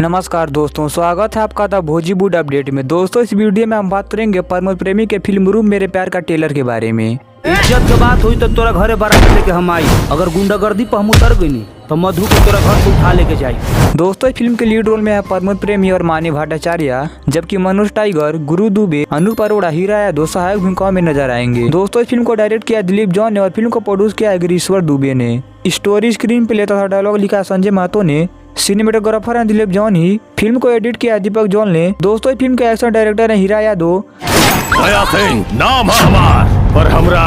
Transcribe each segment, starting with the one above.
नमस्कार दोस्तों, स्वागत है आपका द भोजीवुड अपडेट में। दोस्तों, इस वीडियो में हम बात करेंगे प्रमोद प्रेमी के फिल्म रूम मेरे प्यार का ट्रेलर के बारे में। इज्जत के बात हुई तो तोरा घरे बारात लेके हम आई। अगर गुंडागर्दी पर हम उतर गई तो मधु को तोरा घर से उठा लेके जाई। दोस्तों, इस फिल्म के लीड रोल में है प्रमोद प्रेमी और मानी भट्टाचार्य, जबकि मनोज टाइगर, गुरु दुबे, अनूप अरोड़ा, हीरा यादव सहायक भूमिकाओं में नजर आएंगे। दोस्तों, इस फिल्म को डायरेक्ट किया दिलीप जॉन ने और फिल्म को प्रोड्यूस किया गिरीश्वर दुबे ने। स्टोरी, स्क्रीन प्ले तथा डायलॉग लिखा संजय महतो ने। सिनेमेटोग्राफर है दिलीप जॉन ही। फिल्म को एडिट किया दीपक जॉन ने। दोस्तों, इस फिल्म के एक्शन डायरेक्टर है हीरा यादव। दया सिंह नाम है हमार, पर हमरा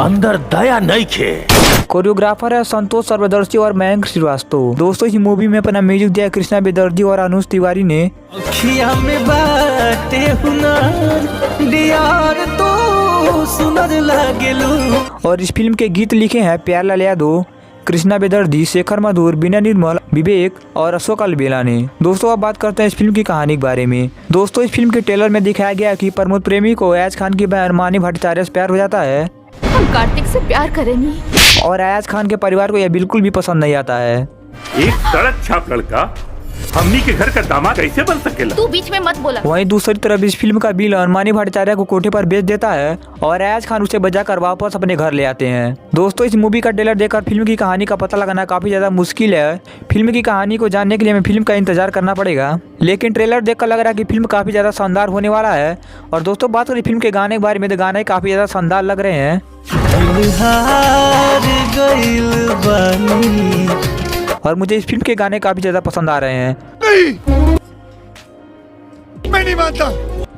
अंदर दया नहीं खे। कोरियोग्राफर है संतोष सर्वदर्शी और मयंक श्रीवास्तव। दोस्तों, इस मूवी में अपना म्यूजिक दिया कृष्णा बेदर्जी और अनुज तिवारी ने। में बाटे हुनर यार तो सुनर लागेलू। और इस फिल्म के गीत लिखे हैं प्यारलाल यादव, कृष्णा बेदर्जी, शेखर मधुर, बीना निर्मल, विवेक और अशोक अलबेला ने। दोस्तों, अब बात करते हैं इस फिल्म की कहानी के बारे में। दोस्तों, इस फिल्म के ट्रेलर में दिखाया गया कि प्रमोद प्रेमी को अयाज खान की बहन मानी भट्टाचार्य से प्यार हो जाता है। हम कार्तिक से प्यार करेंगे और अयाज खान के परिवार को यह बिल्कुल भी पसंद नहीं आता है। एक सड़क छाप लड़का हमनी के घर का दामाद कैसे बन सकेला? तू बीच में मत बोला। वहीं दूसरी तरफ इस फिल्म का विलन मानी भट्टाचार्य को कोठे पर बेच देता है और अयाज खान उसे बचाकर वापस अपने घर ले आते हैं। दोस्तों, इस मूवी का ट्रेलर देखकर फिल्म की कहानी का पता लगाना काफी ज्यादा मुश्किल है। फिल्म की कहानी को जानने के लिए हमें फिल्म का इंतजार करना पड़ेगा, लेकिन ट्रेलर देखकर लग रहा है कि फिल्म काफी ज्यादा शानदार होने वाला है। और दोस्तों, बात करें फिल्म के गाने के बारे में तो गाने काफी ज्यादा शानदार लग रहे हैं। और मुझे इस फिल्म के गाने काफी ज्यादा पसंद आ रहे हैं। मैं नहीं मानता।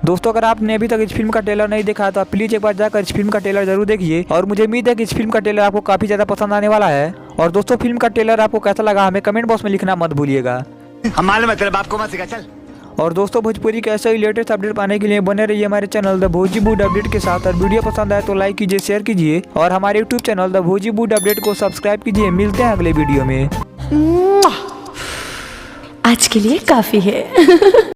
दोस्तों, अगर आपने अभी तक इस फिल्म का ट्रेलर नहीं देखा तो आप प्लीज एक बार जाकर इस फिल्म का ट्रेलर जरूर देखिए। और मुझे उम्मीद है कि इस फिल्म का ट्रेलर आपको काफी ज्यादा पसंद आने वाला है। और दोस्तों, फिल्म का ट्रेलर आपको कैसा लगा हमें कमेंट बॉक्स में लिखना मत भूलिएगा। हम मालूम है तेरे बाप को मत सिखा, चल। और दोस्तों, भोजपुरी के ऐसे ही लेटेस्ट अपडेट पाने के लिए बने रहिए हमारे चैनल द भोजीवुड अपडेट के साथ। और वीडियो पसंद आए तो लाइक कीजिए, शेयर कीजिए और हमारे यूट्यूब चैनल द भोजीवुड अपडेट को सब्सक्राइब कीजिए। मिलते हैं अगले वीडियो में। आज के लिए काफी है।